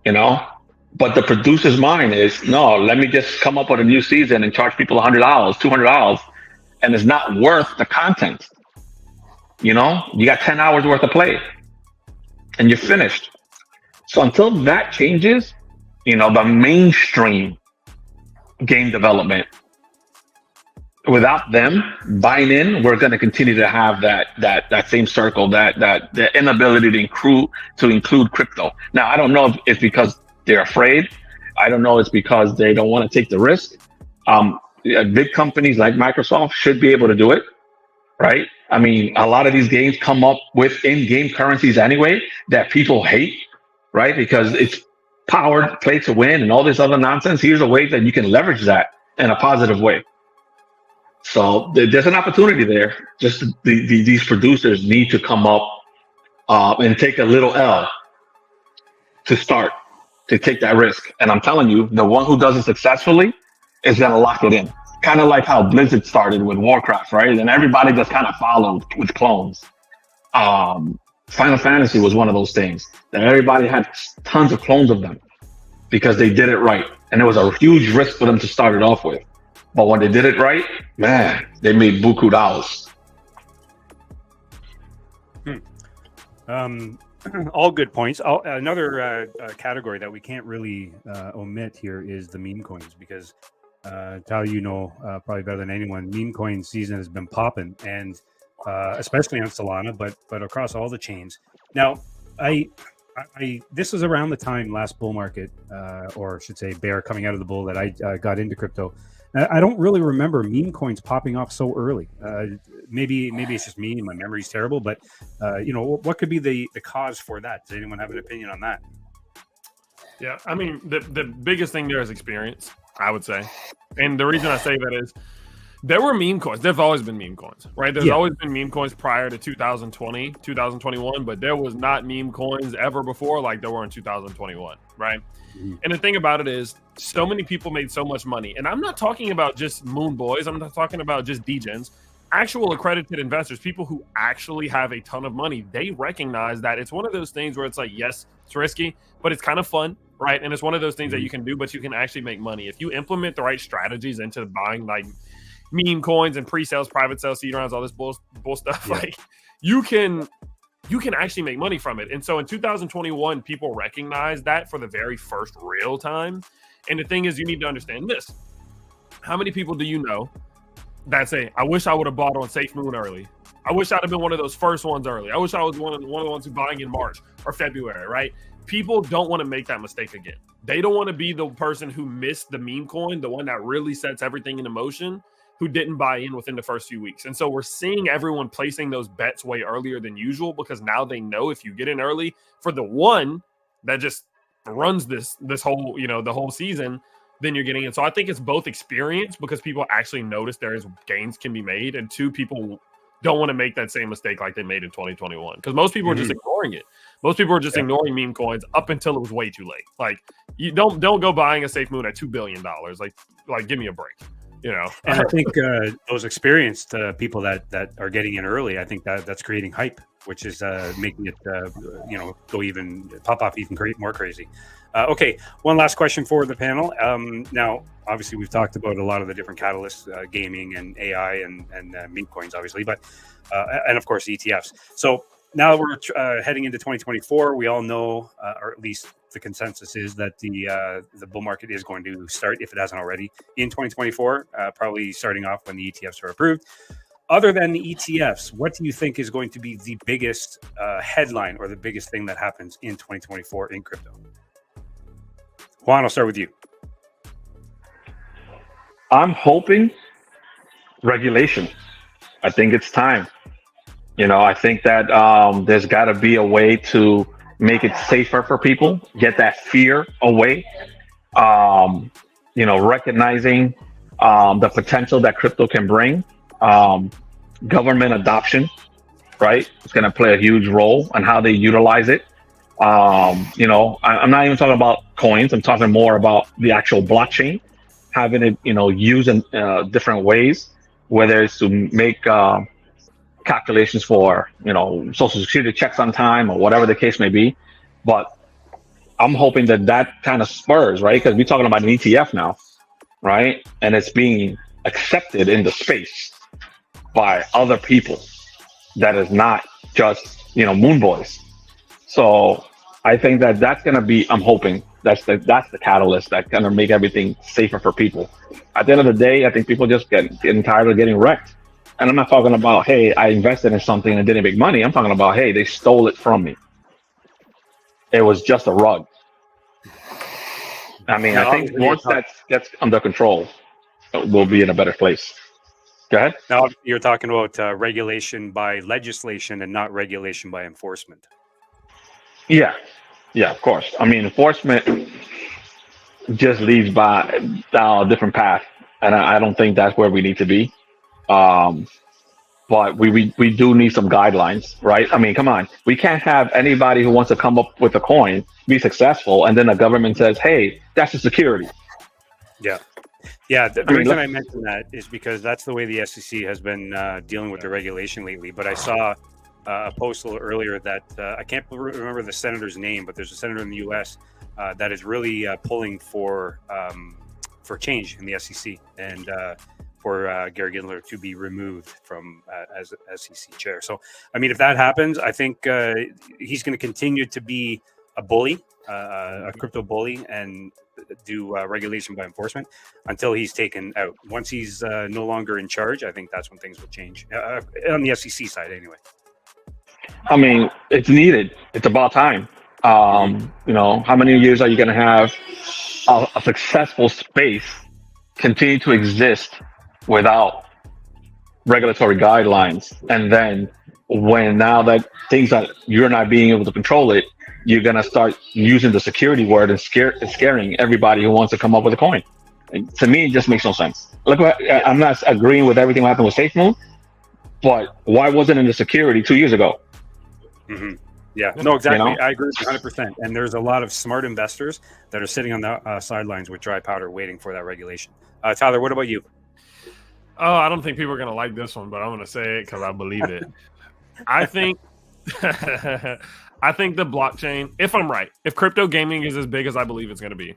You know? But the producer's mind is, no, let me just come up with a new season and charge people $100, $200, and it's not worth the content. You know? You got 10 hours worth of play and you're finished. So until that changes, you know, the mainstream game development, without them buying in, we're going to continue to have that same circle, that the inability to include crypto. Now, I don't know if it's because they're afraid. I don't know if it's because they don't want to take the risk. Big companies like Microsoft should be able to do it, right? I mean, a lot of these games come up with in-game currencies anyway that people hate, right? Because it's powered, play to win, and all this other nonsense. Here's a way that you can leverage that in a positive way. So there's an opportunity there. Just these producers need to come up and take a little L to start, to take that risk. And I'm telling you, the one who does it successfully is going to lock it in. Kind of like how Blizzard started with Warcraft, right? And everybody just kind of followed with clones. Final Fantasy was one of those things that everybody had tons of clones of them because they did it right. And it was a huge risk for them to start it off with. But when they did it right, man, they made buku dollars. All good points. Another category that we can't really omit here is the meme coins, because Tal, you know probably better than anyone, meme coin season has been popping, and especially on Solana, but across all the chains. Now, this was around the time last bull market, or I should say bear, coming out of the bull, that I got into crypto. I don't really remember meme coins popping off so early. Maybe it's just me, my memory's terrible, but what could be the cause for that? Does anyone have an opinion on that? Yeah, I mean, the biggest thing there is experience, I would say. And the reason I say that is there were meme coins. There have always been meme coins, right? There's always been meme coins prior to 2020, 2021, but there was not meme coins ever before like there were in 2021, right? Mm-hmm. And the thing about it is so many people made so much money. And I'm not talking about just moon boys. I'm not talking about just degens. Actual accredited investors, people who actually have a ton of money, they recognize that it's one of those things where it's like, yes, it's risky, but it's kind of fun, right? And it's one of those things that you can do, but you can actually make money. If you implement the right strategies into buying like meme coins and pre-sales, private sales, seed rounds, all this bull stuff, like you can actually make money from it. And so in 2021, people recognized that for the very first real time. And the thing is, you need to understand this. How many people do you know that say, I wish I would have bought on Safe Moon early. I wish I'd have been one of those first ones early. I wish I was one of the ones who buying in March or February, right? People don't want to make that mistake again. They don't want to be the person who missed the meme coin, the one that really sets everything into motion, who didn't buy in within the first few weeks. And so we're seeing everyone placing those bets way earlier than usual, because now they know if you get in early for the one that just runs this whole, the whole season, then you're getting it. So I think it's both experience, because people actually notice there is gains can be made, and two, people don't want to make that same mistake like they made in 2021, because most people are just ignoring it. Most people were just ignoring meme coins up until it was way too late. Like, you don't go buying a Safe Moon at $2 billion. Like give me a break. You know, and I think those experienced people that are getting in early, I think that's creating hype, which is making it go even pop off even more crazy. Okay, one last question for the panel. Now, obviously, we've talked about a lot of the different catalysts, gaming and AI and meme coins, obviously, but and of course ETFs. So now we're heading into 2024. We all know, or at least the consensus is that the bull market is going to start, if it hasn't already, in 2024, probably starting off when the ETFs are approved. Other than the ETFs, what do you think is going to be the biggest headline or the biggest thing that happens in 2024 in crypto? Juan, I'll start with you. I'm hoping regulation. I think it's time. I think that there's got to be a way to make it safer for people, get that fear away. Recognizing the potential that crypto can bring. Government adoption, right? It's going to play a huge role on how they utilize it. I'm not even talking about coins. I'm talking more about the actual blockchain, having it, used in different ways, whether it's to make calculations for, Social Security checks on time or whatever the case may be. But I'm hoping that kind of spurs, right? Because we're talking about an ETF now, right? And it's being accepted in the space by other people that is not just, moon boys. So I think that's going to be, I'm hoping that's the catalyst that's going to make everything safer for people. At the end of the day, I think people just getting tired of getting wrecked. And I'm not talking about, hey, I invested in something and didn't make money. I'm talking about, hey, they stole it from me. It was just a rug. I mean, I think once that gets under control, we'll be in a better place. Go ahead. Now, you're talking about regulation by legislation and not regulation by enforcement. Yeah, of course. I mean, enforcement just leads down a different path, and I don't think that's where we need to be. But we do need some guidelines, right? I mean, come on. We can't have anybody who wants to come up with a coin be successful, and then the government says, hey, that's a security. Yeah. The reason I mentioned that is because that's the way the SEC has been dealing with the regulation lately. But I saw a post a little earlier that I can't remember the senator's name, but there's a senator in the U.S. That is really pulling for change in the SEC and for Gary Gensler to be removed from as SEC chair. So, I mean, if that happens, I think he's going to continue to be a bully, a crypto bully, and do regulation by enforcement until he's taken out. Once he's no longer in charge, I think that's when things will change on the SEC side anyway. I mean, it's needed. It's about time. How many years are you going to have a successful space continue to exist without regulatory guidelines? And then when now that things that you're not being able to control it, you're going to start using the security word and scaring everybody who wants to come up with a coin. And to me, it just makes no sense. Look, I'm not agreeing with everything that happened with SafeMoon, but why wasn't it in the security 2 years ago? Mm-hmm. Yeah, no, exactly. I agree with you 100%. And there's a lot of smart investors that are sitting on the sidelines with dry powder waiting for that regulation. Tyler, what about you? Oh, I don't think people are going to like this one, but I'm going to say it because I believe it. I think I think the blockchain, if I'm right, if crypto gaming is as big as I believe it's going to be,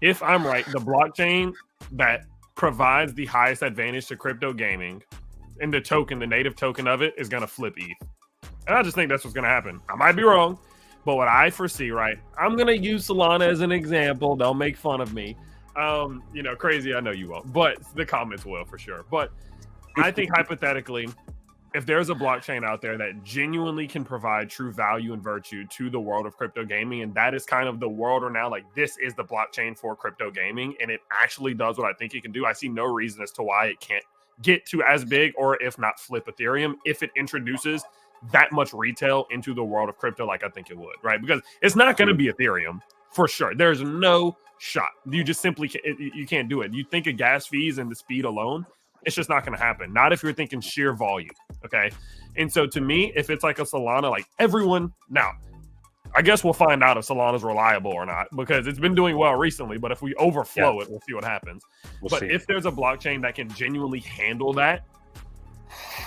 if I'm right, the blockchain that provides the highest advantage to crypto gaming and the native token of it is going to flip ETH. And I just think that's what's going to happen. I might be wrong, but what I foresee, right, I'm going to use Solana as an example. Don't make fun of me. Crazy, I know you won't, but the comments will for sure. But I think hypothetically, if there's a blockchain out there that genuinely can provide true value and virtue to the world of crypto gaming, and that is kind of the world or now, like, this is the blockchain for crypto gaming, and it actually does what I think it can do, I see no reason as to why it can't get to as big, or if not flip Ethereum, if it introduces that much retail into the world of crypto like I think it would, right? Because it's not going to be Ethereum for sure. There's no shot. You just simply you can't do it. You think of gas fees and the speed alone, it's just not going to happen. Not if you're thinking sheer volume, okay? And so to me, if it's like a Solana, like everyone now, I guess we'll find out if Solana's reliable or not, because it's been doing well recently. But if we overflow it, we'll see what happens. But if there's a blockchain that can genuinely handle that,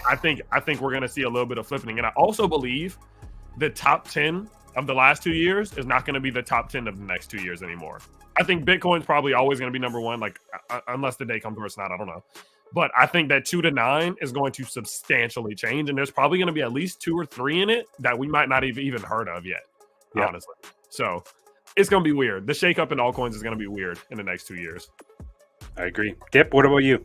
I think we're going to see a little bit of flipping. And I also believe the top 10 of the last 2 years is not going to be the top 10 of the next 2 years anymore. I think Bitcoin's probably always going to be number one, like unless the day comes where it's not. I don't know. But I think that 2 to 9 is going to substantially change, and there's probably going to be at least 2 or 3 in it that we might not have even heard of yet, honestly. So it's going to be weird. The shakeup in altcoins is going to be weird in the next 2 years. I agree. Dip, what about you?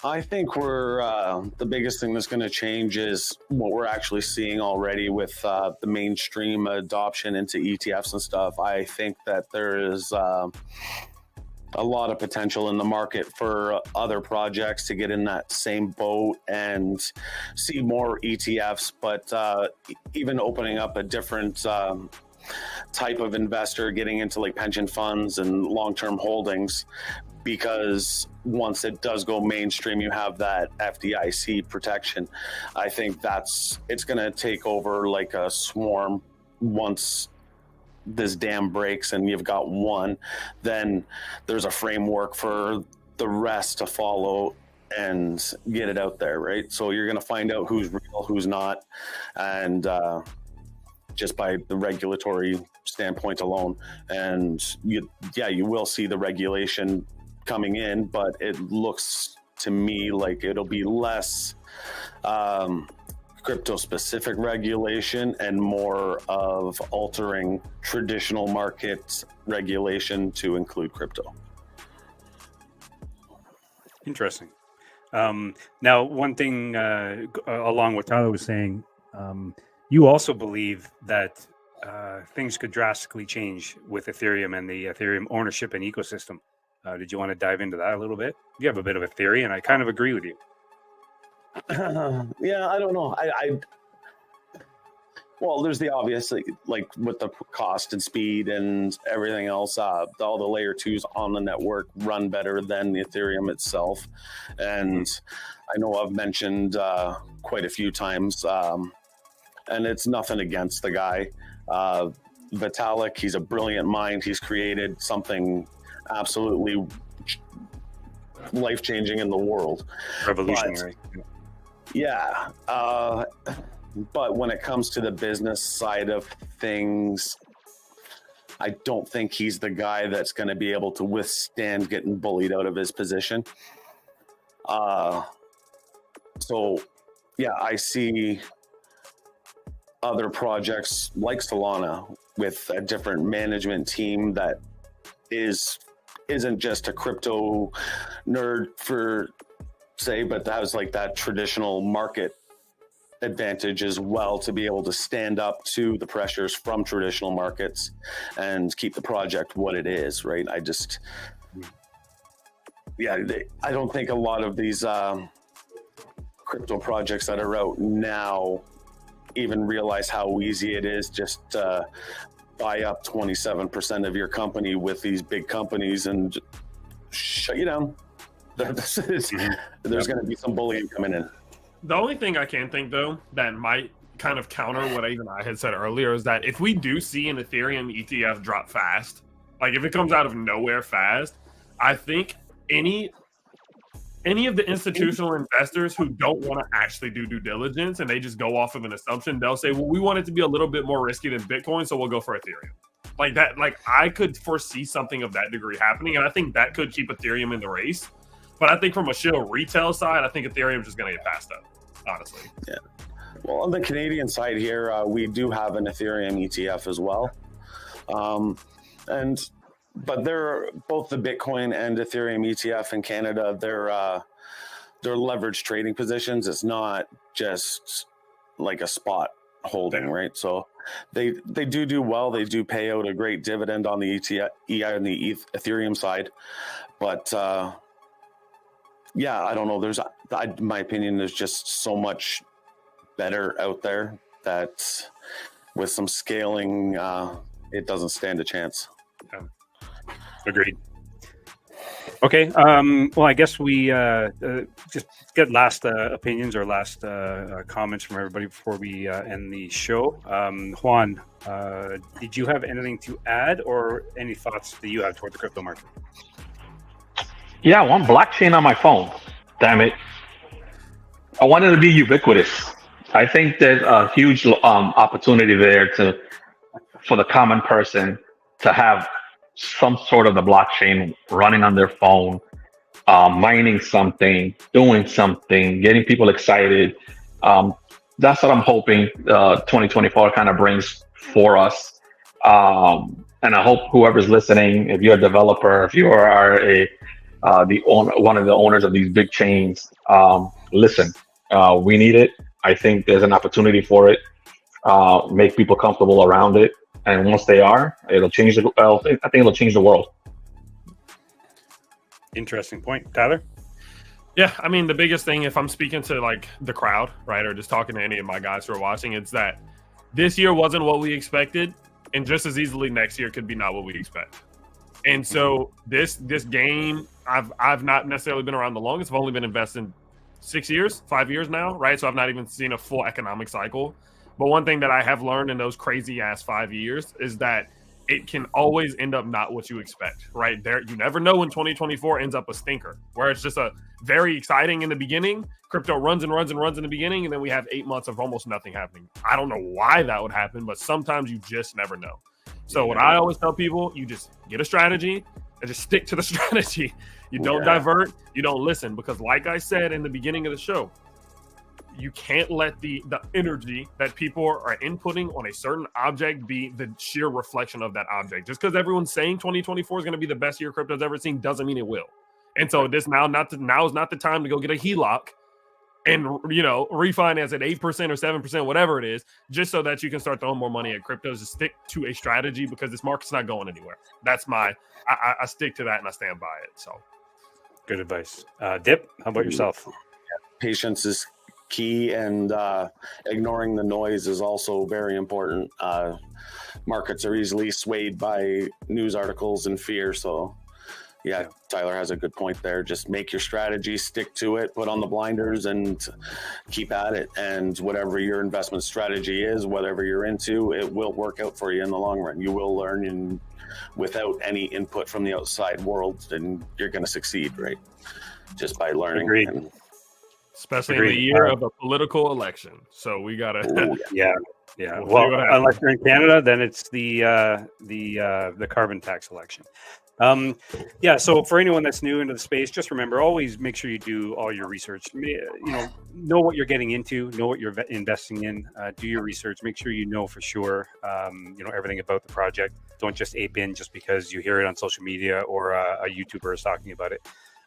I think the biggest thing that's going to change is what we're actually seeing already with the mainstream adoption into ETFs and stuff. I think that there is a lot of potential in the market for other projects to get in that same boat and see more ETFs, but even opening up a different type of investor, getting into like pension funds and long-term holdings, because once it does go mainstream, you have that FDIC protection. I think it's going to take over like a swarm. Once this dam breaks and you've got one, then there's a framework for the rest to follow and get it out there, right? So you're going to find out who's real, who's not, and just by the regulatory standpoint alone. And you will see the regulation coming in, but it looks to me like it'll be less crypto specific regulation and more of altering traditional market regulation to include crypto. Interesting. Now, one thing along what Tyler was saying, you also believe that things could drastically change with Ethereum and the Ethereum ownership and ecosystem. Did you want to dive into that a little bit? You have a bit of a theory, and I kind of agree with you. Yeah, I don't know. Well, there's the obvious, like with the cost and speed and everything else. All the layer 2s on the network run better than the Ethereum itself. And I know I've mentioned quite a few times, and it's nothing against the guy. Vitalik, he's a brilliant mind. He's created something absolutely life-changing in the world. Revolutionary. But when it comes to the business side of things, I don't think he's the guy that's going to be able to withstand getting bullied out of his position. I see other projects like Solana with a different management team that isn't just a crypto nerd for say, but that was like that traditional market advantage as well, to be able to stand up to the pressures from traditional markets and keep the project what it is, right? I don't think a lot of these crypto projects that are out now even realize how easy it is just to buy up 27% of your company with these big companies and shut you down. There's going to be some bullying coming in. The only thing I can think, though, that might kind of counter what I had said earlier is that if we do see an Ethereum ETF drop fast, like if it comes out of nowhere fast, I think any of the institutional investors who don't want to actually do due diligence and they just go off of an assumption, they'll say, well, we want it to be a little bit more risky than Bitcoin, so we'll go for Ethereum. Like that, like I could foresee something of that degree happening, and I think that could keep Ethereum in the race. But I think from a sheer retail side, I think Ethereum's just going to get passed up, honestly. Yeah. Well, on the Canadian side here, we do have an Ethereum ETF as well. But they're both the Bitcoin and Ethereum ETF in Canada. They're leveraged trading positions. It's not just like a spot holding, right? So they do well. They do pay out a great dividend on the Ethereum side, but I don't know. In my opinion, there's just so much better out there that with some scaling, it doesn't stand a chance. Yeah. Agreed. Okay. Well, I guess we just get last opinions or last comments from everybody before we end the show. Juan, did you have anything to add or any thoughts that you have toward the crypto market? Yeah, I want blockchain on my phone. Damn it. I want it to be ubiquitous. I think there's a huge opportunity there for the common person to have some sort of the blockchain running on their phone, mining something, doing something, getting people excited. That's what I'm hoping 2024 kind of brings for us. And I hope whoever's listening, if you're a developer, if you are one of the owners of these big chains, listen. We need it. I think there's an opportunity for it. Make people comfortable around it, and once they are, it'll change I think it'll change the world. Interesting point, Tyler. Yeah, I mean, the biggest thing, if I'm speaking to like the crowd, right, or just talking to any of my guys who are watching, it's that this year wasn't what we expected, and just as easily next year could be not what we expect. And so this game, I've not necessarily been around the longest. I've only been investing 5 years now, right? So I've not even seen a full economic cycle. But one thing that I have learned in those crazy ass 5 years is that it can always end up not what you expect, right? You never know when 2024 ends up a stinker, where it's just a very exciting in the beginning. Crypto runs and runs and runs in the beginning, and then we have 8 months of almost nothing happening. I don't know why that would happen, but sometimes you just never know. So what I always tell people, you just get a strategy and just stick to the strategy. You don't divert, you don't listen, because like I said in the beginning of the show, you can't let the energy that people are inputting on a certain object be the sheer reflection of that object. Just because everyone's saying 2024 is going to be the best year crypto's ever seen doesn't mean it will. And so this now is not the time to go get a HELOC and refinance at 8% or 7%, whatever it is, just so that you can start throwing more money at cryptos. Just stick to a strategy, because this market's not going anywhere. That's I stick to that and I stand by it. So good advice. Dip, how about yourself? Patience is key, and ignoring the noise is also very important. Markets are easily swayed by news articles and fear. So yeah, Tyler has a good point there. Just make your strategy, stick to it, put on the blinders, and keep at it. And whatever your investment strategy is, whatever you're into, it will work out for you in the long run. You will learn, and without any input from the outside world, then you're going to succeed, right? Just by learning. Agreed. Especially in the year of a political election. So we got to... Yeah. Well, unless you're in Canada, then it's the carbon tax election. So for anyone that's new into the space, just remember, always make sure you do all your research. Know what you're getting into, know what you're investing in, do your research, make sure you know for sure, everything about the project. Don't just ape in just because you hear it on social media or a YouTuber is talking about it.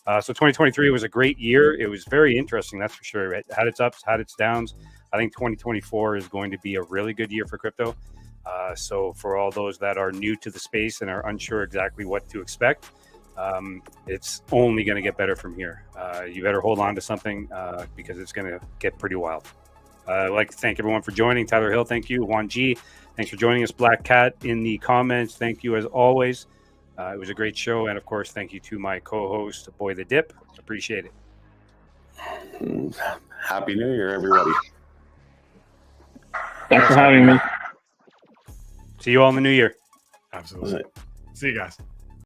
So 2023 was a great year. It was very interesting, that's for sure. It had its ups, had its downs. I think 2024 is going to be a really good year for crypto. So for all those that are new to the space and are unsure exactly what to expect, it's only going to get better from here. You better hold on to something because it's going to get pretty wild. I'd like to thank everyone for joining. Tyler Hill, thank you. Juan G, thanks for joining us. Black Cat in the comments, thank you as always. It was a great show. And of course, thank you to my co-host, Boy the Dip. Appreciate it. Happy New Year, everybody. Thanks for having me. See you all in the new year. Absolutely. See you guys.